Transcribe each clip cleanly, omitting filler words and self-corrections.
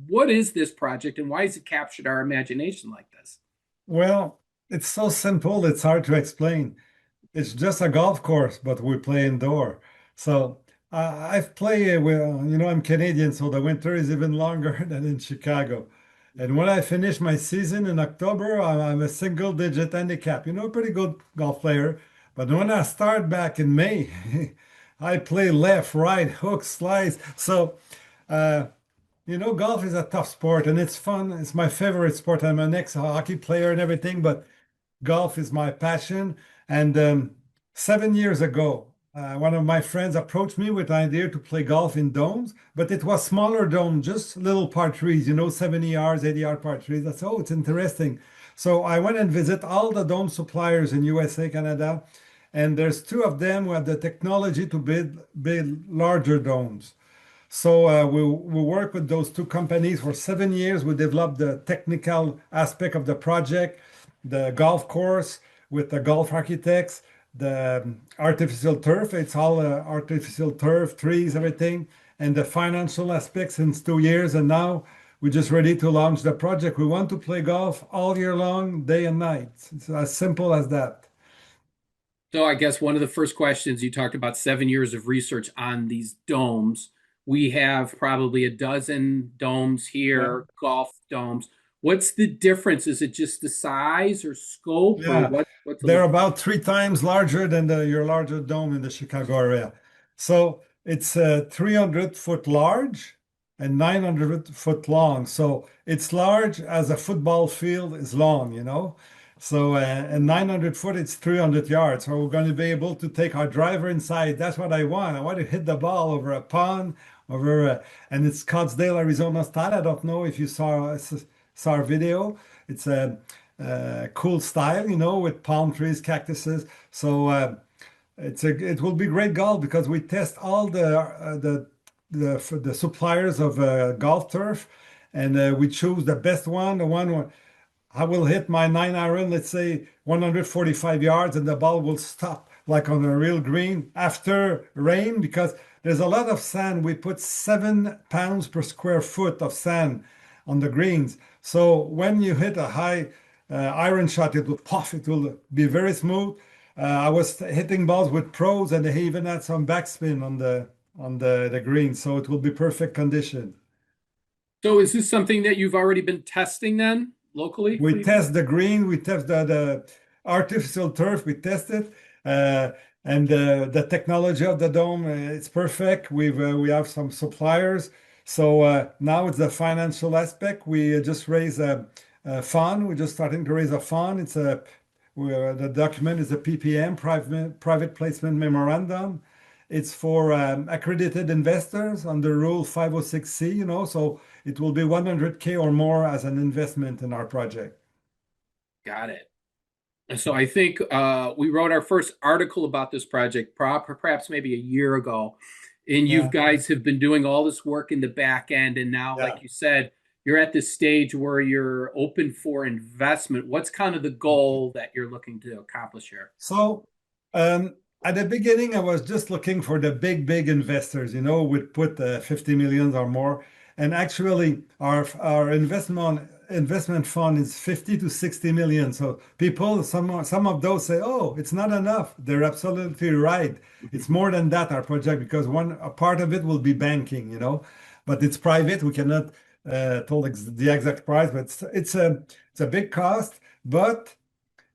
What is this project and why has it captured our imagination like this? Well, it's so simple, it's hard to explain. It's just a golf course, but we play indoor. So I've played well, I'm Canadian, so the winter is even longer than in Chicago. And when I finish my season in October, I'm a single digit handicap, a pretty good golf player. But when I start back in May, I play left, right, hook, slice. So, uh, golf is a tough sport and it's fun. It's my favorite sport. I'm an ex-hockey player and everything, but golf is my passion. And 7 years ago, one of my friends approached me with the idea to play golf in domes, but it was smaller dome, just little par threes, 70 yards, 80-yard par threes. I said, oh, it's interesting. So I went and visit all the dome suppliers in USA, Canada, and there's two of them who have the technology to build larger domes. So we work with those two companies for 7 years. We developed the technical aspect of the project, the golf course with the golf architects, the artificial turf. It's all artificial turf, trees, everything, and the financial aspects since 2 years. And now we're just ready to launch the project. We want to play golf all year long, day and night. It's as simple as that. So I guess one of the first questions you talked about 7 years of research on these domes. We have probably a dozen domes Yeah. here, golf domes. What's the difference? Is it just the size or scope or Yeah, what's it they're look? about 3 times larger than your larger dome in the Chicago area. So it's 300 foot large and 900 foot long. So it's large as a football field is long. So and 900 foot, it's 300 yards. So we're going to be able to take our driver inside. That's what I want. I want to hit the ball over a pond, and it's Scottsdale, Arizona style. I don't know if you saw our video. It's a cool style, with palm trees, cactuses. So it will be great golf because we test all the suppliers of golf turf, and we choose the best one. The one where I will hit my 9 iron, let's say 145 yards, and the ball will stop like on a real green after rain because there's a lot of sand. We put 7 pounds per square foot of sand on the greens. So when you hit a high iron shot, it will puff, it will be very smooth. I was hitting balls with pros, and they even had some backspin on the green, so it will be perfect condition. So is this something that you've already been testing then locally for We you guys? test the green, we test the artificial turf, we test it, uh, and the technology of the dome, it's perfect. We have some suppliers, so now it's the financial aspect. We just raised a fund. We're just starting to raise a fund. The document is a PPM, private placement memorandum. It's for accredited investors under Rule 506C, so it will be 100K or more as an investment in our project. Got it. So I think we wrote our first article about this project perhaps maybe a year ago. And you Yeah, guys have been doing all this work in the back end. And now, yeah. like you said, you're at this stage where you're open for investment. What's kind of the goal that you're looking to accomplish here? So at the beginning, I was just looking for the big investors, would put 50 million or more. And actually, our investment fund is 50 to 60 million. So some of those say, oh, it's not enough. They're absolutely right. It's more than that, our project, because a part of it will be banking, but it's private. We cannot tell the exact price, but it's a big cost. But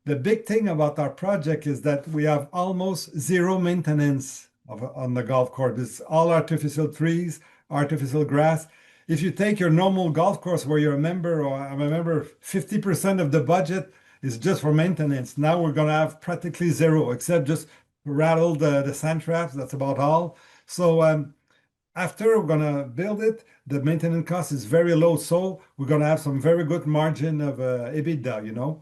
the big thing about our project is that we have almost zero maintenance on the golf course. It's all artificial trees, artificial grass. If you take your normal golf course where you're a member, or I'm a member, 50% of the budget is just for maintenance. Now we're going to have practically zero, except just rattle the sand traps. That's about all. So after we're going to build it, the maintenance cost is very low. So we're going to have some very good margin of EBITDA.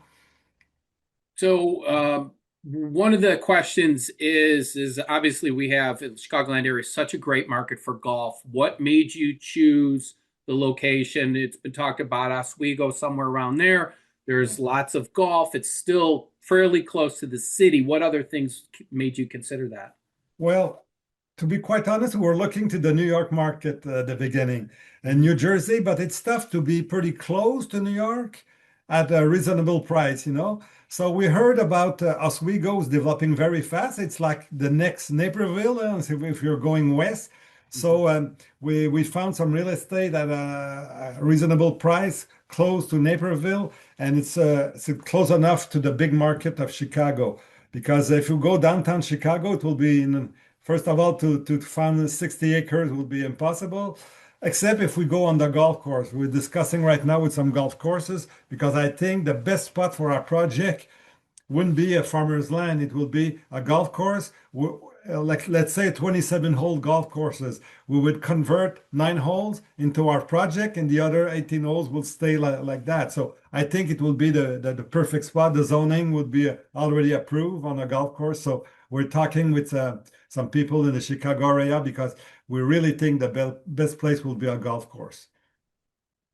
So one of the questions is obviously we have in the Chicagoland area such a great market for golf. What made you choose the location? It's been talked about Oswego, somewhere around there. There's lots of golf. It's still fairly close to the city. What other things made you consider that? Well, To be quite honest, we were looking to the New York market at the beginning and Mhm. New Jersey, but it's tough to be pretty close to New York at a reasonable price, you know. So we heard about Oswego's developing very fast. It's like the next Naperville, if you're going west. Mhm. So we found some real estate at a reasonable price close to Naperville, and it's close enough to the big market of Chicago. Because if you go downtown Chicago, it will be in first of all, to find 60 acres would be impossible, except if we go on the golf course. We're discussing right now with some golf courses because I think the best spot for our project wouldn't be a farmer's land. It will be a golf course, like let's say 27 hole golf courses. We would convert 9 holes into our project, and the other 18 holes will stay like that. So I think it will be the perfect spot. The zoning would be already approved on a golf course. So we're talking with some people in the Chicago area because we really think the best place will be a golf course.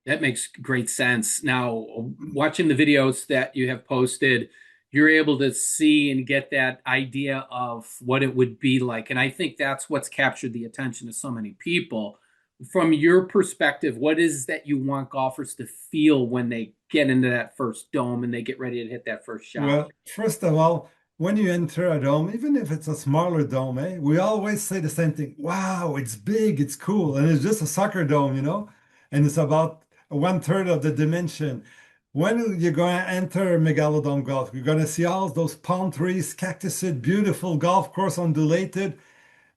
That makes great sense. Now, watching the videos that you have posted, you're able to see and get that idea of what it would be like. And I think that's what's captured the attention of so many people. From your perspective, what is that you want golfers to feel when they get into that first dome and they get ready to hit that first shot? Well, first of all, when you enter a dome, even if it's a smaller dome, we always say the same thing. Wow, it's big, it's cool. And it's just a soccer dome, you know, and it's about 1/3 of the dimension. When you're going to enter Megalodome Golf, you're going to see all those palm trees, cactuses, beautiful golf course undulated.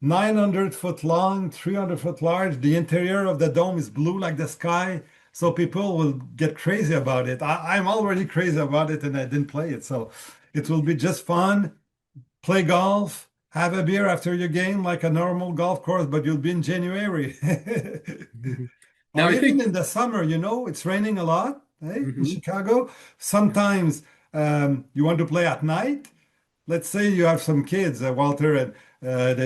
900 foot long, 300 foot large. The interior of the dome is blue like the sky. So people will get crazy about it. I'm already crazy about it and I didn't play it. So it will be just fun. Play golf, have a beer after your game like a normal golf course, but you'll be in January. Now, Or I even think. in the summer, it's raining a lot, in Mhm. Chicago. Sometimes you want to play at night. Let's say you have some kids, Walter, and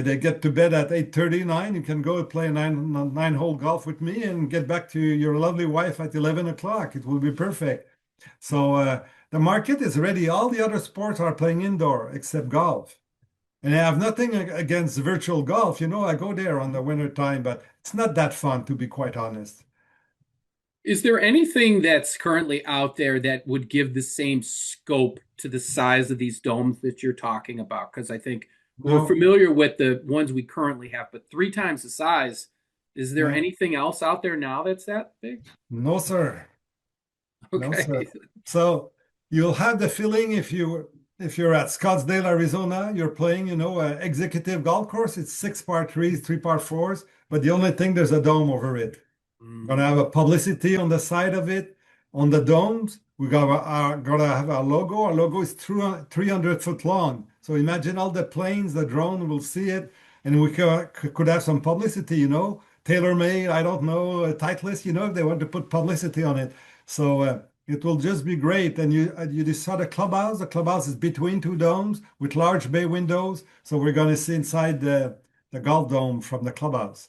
they get to bed at 8:39. You can go play nine hole golf with me and get back to your lovely wife at 11 o'clock. It will be perfect. So the market is ready. All the other sports are playing indoor except golf. And I have nothing against virtual golf. I go there on the winter time, but it's not that fun, to be quite honest. Is there anything that's currently out there that would give the same scope to the size of these domes that you're talking about? Because I think we're No, familiar with the ones we currently have, but three times the size. Is there no, anything else out there now that's that big? no, sir. No, sir. Okay. So you'll have the feeling if you're at Scottsdale, Arizona, you're playing, executive golf course. It's six par threes, three par fours, but the only thing there's a dome over it. Gonna have Mm. a publicity on the side of it, on the domes. Gonna have a logo. Our logo is 300 foot long. So imagine all the planes, the drone will see it, and we could have some publicity, tailor-made, I don't know, a Titleist, if they want to put publicity on it. So it will just be great. And you just saw the clubhouse. The clubhouse is between two domes with large bay windows. So we're gonna see inside the golf dome from the clubhouse.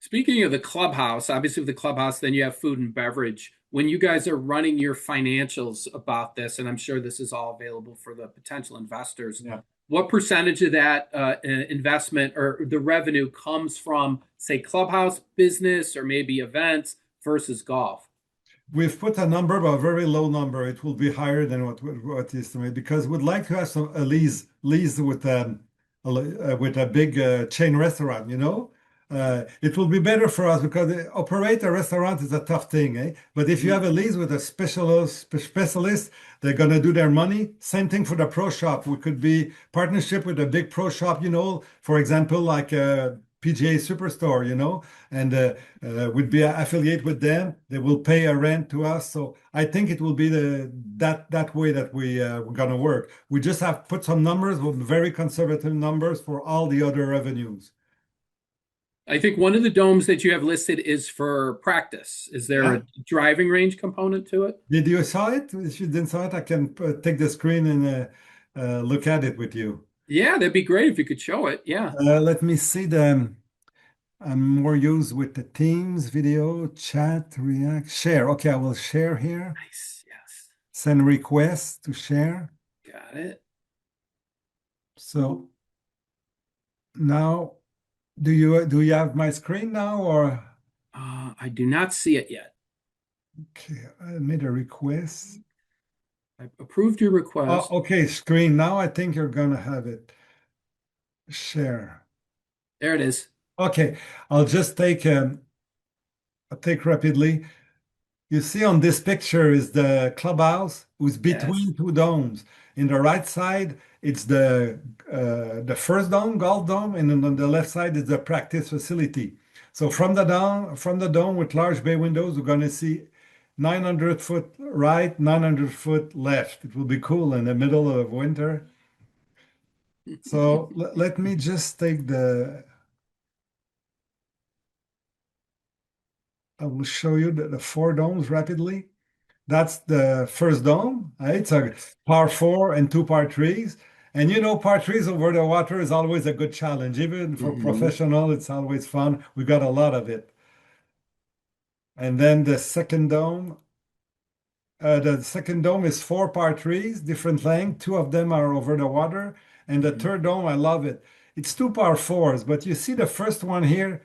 Speaking of the clubhouse, obviously with the clubhouse, then you have food and beverage. When you guys are running your financials about this, and I'm sure this is all available for the potential investors, Yeah. what percentage of that investment or the revenue comes from, say, clubhouse business or maybe events versus golf? We've put a number, but a very low number. It will be higher than what is to me because we'd like to have a lease with a big chain restaurant. It will be better for us because operate a restaurant is a tough thing, eh? But if you Mhm. have a lease with a specialist, they're gonna do their money. Same thing for the pro shop. We could be partnership with a big pro shop. For example, like PGA Superstore. And would be affiliate with them. They will pay a rent to us. So I think it will be that way that we're gonna work. We just have put some numbers with very conservative numbers for all the other revenues. I think one of the domes that you have listed is for practice. Is there a Yeah. driving range component to it? Did you saw it? If you didn't saw it, I can take the screen and look at it with you. Yeah, that'd be great if you could show it. Yeah. Let me see the. I'm more used with the Teams video, chat, React, share. Okay, I will share here. Nice. Yes. Send request to share. Got it. So now. Do you have my screen now or I do not see it yet. okay, I made a request. I approved your Oh, request. okay, screen. Now I think you're gonna have it. Share. There it is. Okay, I'll just take rapidly. You see on this picture is the clubhouse who's Yes. between two domes. In the right side, it's the first dome, golf dome, and then on the left side is the practice facility. So from the dome with large bay windows, we're going to see 900 foot right, 900 foot left. It will be cool in the middle of winter. So let me just take I will show you the four domes rapidly. That's the first dome. Right? It's a par four and two par threes. And par threes over the water is always a good challenge. Even for Hmm. professional, it's always fun. We got a lot of it. And then the second dome is four par threes, different length. Two of them are over the water. And the third dome, I love it. It's two par fours, but you see the first one here,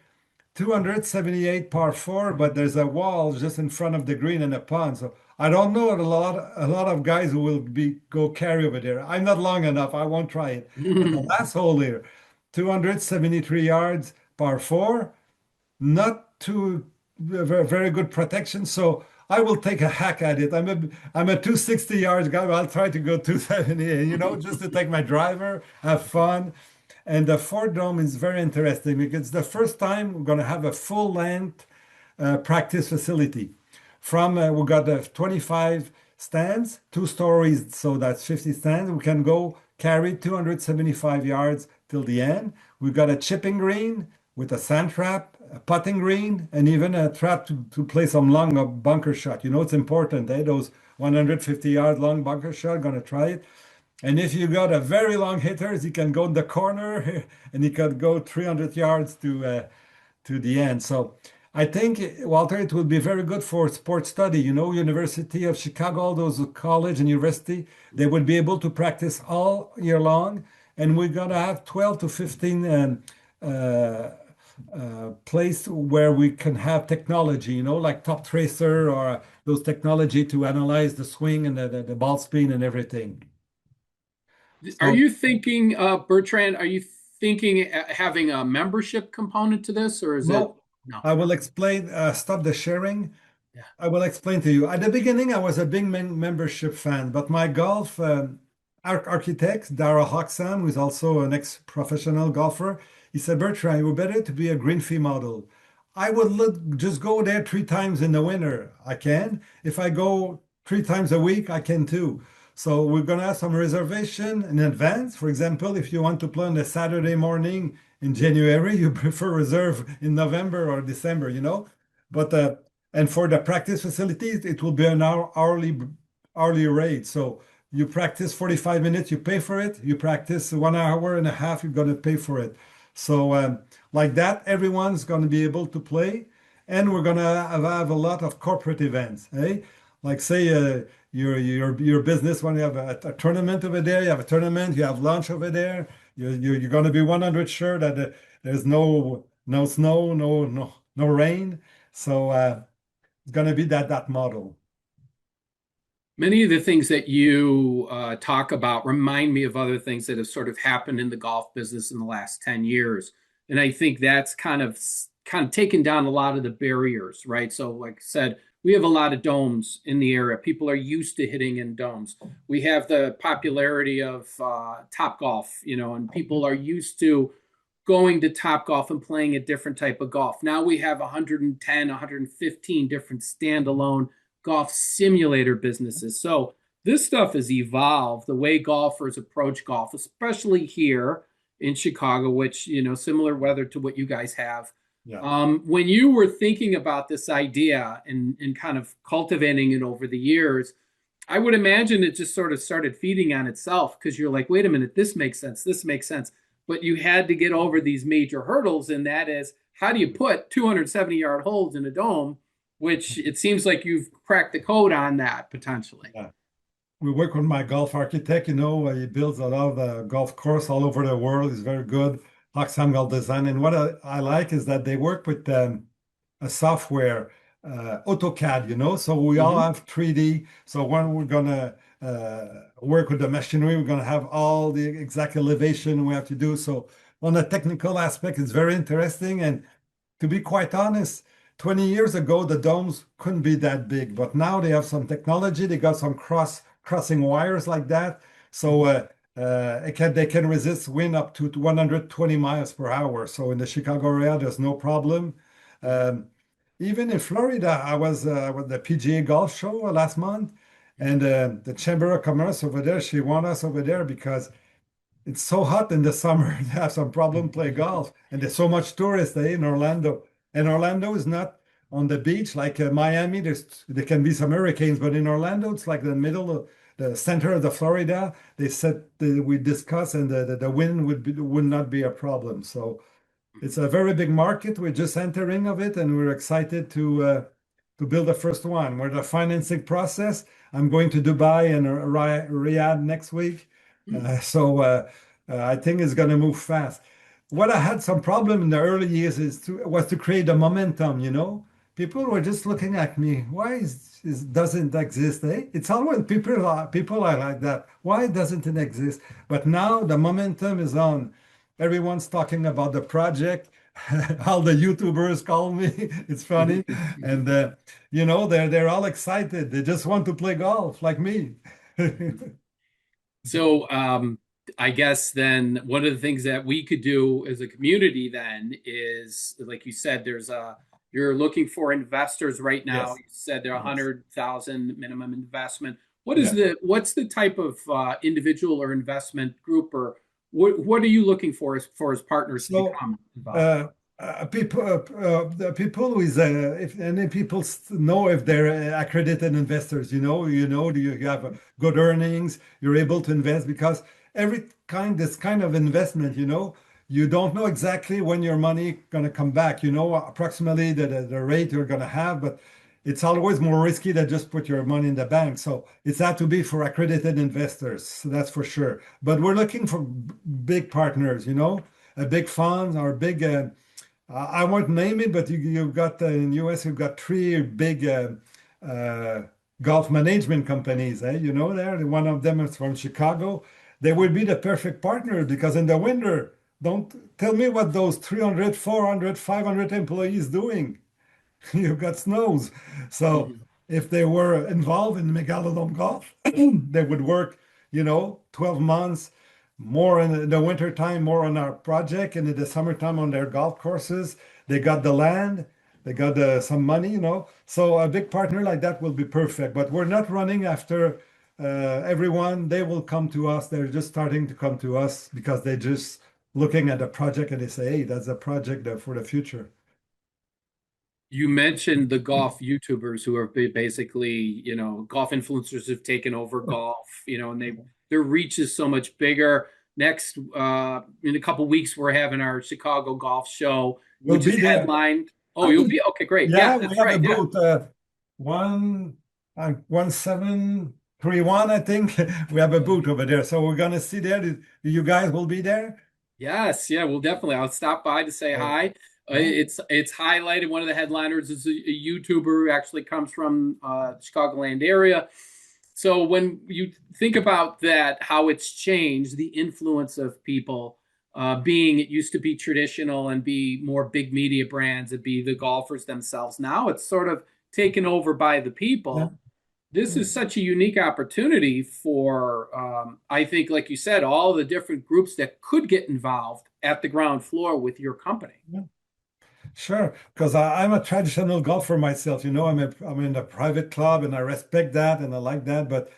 278 par four, but there's a wall just in front of the green and a pond. So I don't know a lot of guys who will go carry over there. I'm not long enough. I won't try it. But the last hole here, 273 yards par four, not too very good protection. So I will take a hack at it. I'm a 260 yards guy, but I'll try to go 270, just to take my driver, have fun. And the Ford Dome is very interesting because it's the first time we're going to have a full length practice facility. We got the 25 stands, 2 stories, so that's 50 stands. We can go carry 275 yards till the end. We've got a chipping green with a sand trap, a putting green, and even a trap to play some long bunker shot. It's important, eh? Those 150-yard long bunker shot, gonna try it. And if you got a very long hitters, you can go in the corner and you can go 300 yards to the end. So I think, Walter, it would be very good for sports study. University of Chicago, all those college and university, they would be able to practice all year long. And we're going to have 12 to 15 uh, place where we can have technology, like Top Tracer or those technology to analyze the swing and the ball spin and everything. Are So you thinking, Bertrand, are you thinking having a membership component to this, or is it no, no? I will explain. Stop the sharing. Yeah. I will explain to you. At the beginning, I was a big membership fan, but my golf architect, Darrell Hoxham, who is also an ex-professional golfer, he said, Bertrand, you better to be a green fee model. I would just go there 3 times in the winter. I can. If I go 3 times a week, I can too. So we're going to have some reservation in advance. For example, if you want to play on a Saturday morning in January, you prefer reserve in November or December. But and for the practice facilities, it will be an hourly rate. So you practice 45 minutes, you pay for it. You practice 1 hour and a half, you're going to pay for it. So like that, everyone's going to be able to play, and we're going to have a lot of corporate events. Like say your business when you have a tournament over there, you have a tournament, you have lunch over there. You're going to be 100 sure that there's no snow, no rain. So it's going to be that model. Many of the things that you talk about remind me of other things that have sort of happened in the golf business in the last 10 years. And I think that's kind of taken down a lot of the barriers, right? So, like I said, we have a lot of domes in the area. People are used to hitting in domes. We have the popularity of Top Golf, and people are used to going to Top Golf and playing a different type of golf. Now we have 110, 115 different standalone golf simulator businesses. So this stuff has evolved the way golfers approach golf, especially here in Chicago, which, similar weather to what you guys have. Yeah. When you were thinking about this idea and kind of cultivating it over the years, I would imagine it just sort of started feeding on itself because you're like, wait a minute, this makes sense. This makes sense. But you had to get over these major hurdles, and that is how do you put 270-yard holes in a dome, which it seems like you've cracked the code on that potentially. Yeah. We work with my golf architect. He builds a lot of golf course all over the world. He's very good. Golf Design. And what I like is that they work with a software, AutoCAD, so we all Hmm. have 3D. So when we're gonna work with the machinery, we're gonna have all the exact elevation we have to do. So on the technical aspect, it's very interesting. And to be quite honest, 20 years ago, the domes couldn't be that big, but now they have some technology. They got some crossing wires like that. So they can resist wind up to 120 miles per hour. So in the Chicago area, there's no problem. Um, Even in Florida, I was with the PGA Golf Show last month, and the Chamber of Commerce over there, she want us over there because it's so hot in the summer. They have some problem play golf, and there's so much tourists in Orlando. And Orlando is not on the beach like Miami. There can be some hurricanes, but in Orlando, it's like the middle of the center of the Florida. They said we discussed, and the wind would not be a problem. So it's a very big market. We're just entering of it, and we're excited to build the first one. We're the financing process. I'm going to Dubai and Riyadh next week, I think it's going to move fast. What I had some problem in the early years was to create a momentum. People were just looking at me. Why is doesn't exist? Eh? It's always people are like that. Why doesn't it exist? But now the momentum is on. Everyone's talking about the project. All the YouTubers call me. It's funny, and they're all excited. They just want to play golf like me. So, I guess then one of the things that we could do as a community then is, like you said, you're looking for investors right now. Yes. You said there are Yes. 100,000 minimum investment. Yeah. What's the type of individual or investment group, or what are you looking for as partners to So, become involved? uh, the people with if any people know if they're accredited investors, you have good earnings, you're able to invest because this kind of investment, you don't know exactly when your money gonna come back. You know approximately the rate you're gonna have, but it's always more risky than just put your money in the bank. So it's had to be for accredited investors, so that's for sure. But we're looking for big partners, a big fund or big. I won't name it, but you've got in US, you've got three big uh, golf management companies. There. One of them is from Chicago. They would be the perfect partner because in the winter, don't tell me what those 300, 400, 500 employees doing. You've got snows. So Mhm. if they were involved in Megalodome Golf, they would work, 12 months, more in the winter time, more on our project, and in the summertime on their golf courses. They got the land, they got some money, So a big partner like that will be perfect. But we're not running after everyone. They will come to us. They're just starting to come to us because they just looking at the project and they say, hey, that's a project for the future. You mentioned the golf YouTubers who are basically, golf influencers have taken over golf, and their reach is so much bigger. Next, in a couple weeks, we're having our Chicago Golf Show, We'll which is be there. headlined. Oh, you'll be okay, great. Yeah, Yeah, we that's have a right. Yeah. booth, 1731, I think. We have a booth over there. So we're gonna see there. You guys will be there? Yes, yeah, well, definitely. I'll stop by to say Oh, hi. yeah. It's highlighted. One of the headliners is a YouTuber who actually comes from Chicagoland area. So when you think about that, how it's changed, the influence of people being, it used to be traditional and be more big media brands, and be the golfers themselves. Now it's sort of taken over by the Yeah. people. This is such a unique opportunity for, I think, like you said, all the different groups that could get involved at the ground floor with your company. Yeah. Sure, because I'm a traditional golfer myself. I'm in a private club and I respect that and I like that. But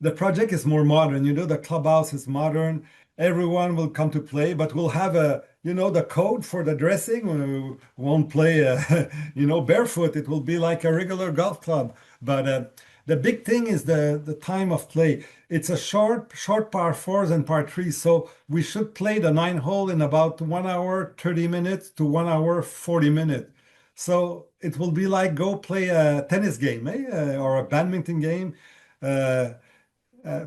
the project is more modern. The clubhouse is modern. Everyone will come to play, but we'll have the code for the dressing. We won't play, barefoot. It will be like a regular golf club. But the big thing is the time of play. It's a short par fours and par threes. So we should play the nine hole in about 1 hour, 30 minutes to 1 hour, 40 minutes. So it will be like go play a tennis game, or a badminton game. Uh,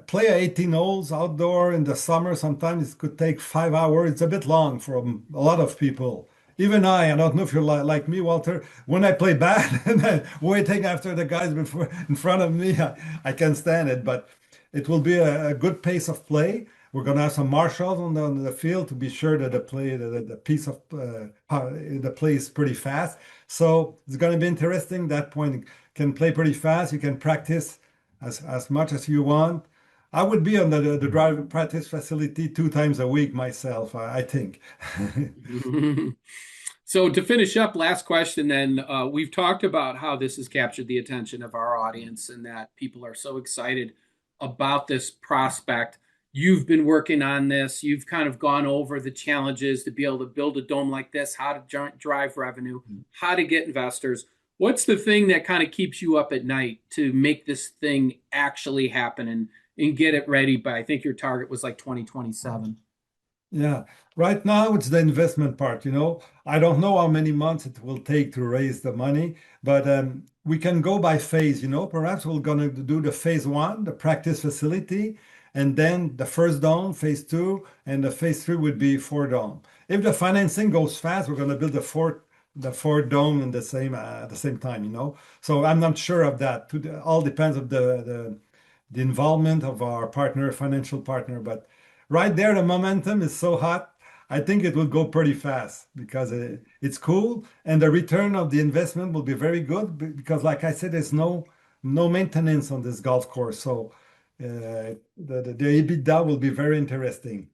play 18 holes outdoor in the summer. Sometimes it could take 5 hours. It's a bit long for a lot of people. Even I don't know if you're like me, Walter. When I play bad and then waiting after the guys before in front of me, I can stand it. But it will be a good pace of play. We're going to have some marshals on the field to be sure that the piece of the play is pretty fast. So it's going to be interesting. That point you can play pretty fast. You can practice as much as you want. I would be on the driving practice facility 2 times a week myself, I think. So to finish up, last question then, we've talked about how this has captured the attention of our audience and that people are so excited about this prospect. You've been working on this. You've kind of gone over the challenges to be able to build a dome like this, how to drive revenue, how to get investors. What's the thing that kind of keeps you up at night to make this thing actually happen and get it ready by, I think your target was like 2027. Yeah, right now it's the investment part, you know. I don't know how many months it will take to raise the money, but we can go by phase, you know. Perhaps we're going to do the phase one, the practice facility, and then the first dome, phase two, and the phase three would be four dome. If the financing goes fast, we're going to build the fourth dome in the same time, you know. So I'm not sure of that. All depends of the involvement of our partner, financial partner. But right there, the momentum is so hot. I think it will go pretty fast because it's cool, and the return of the investment will be very good because, like I said, there's no maintenance on this golf course. So the EBITDA will be very interesting.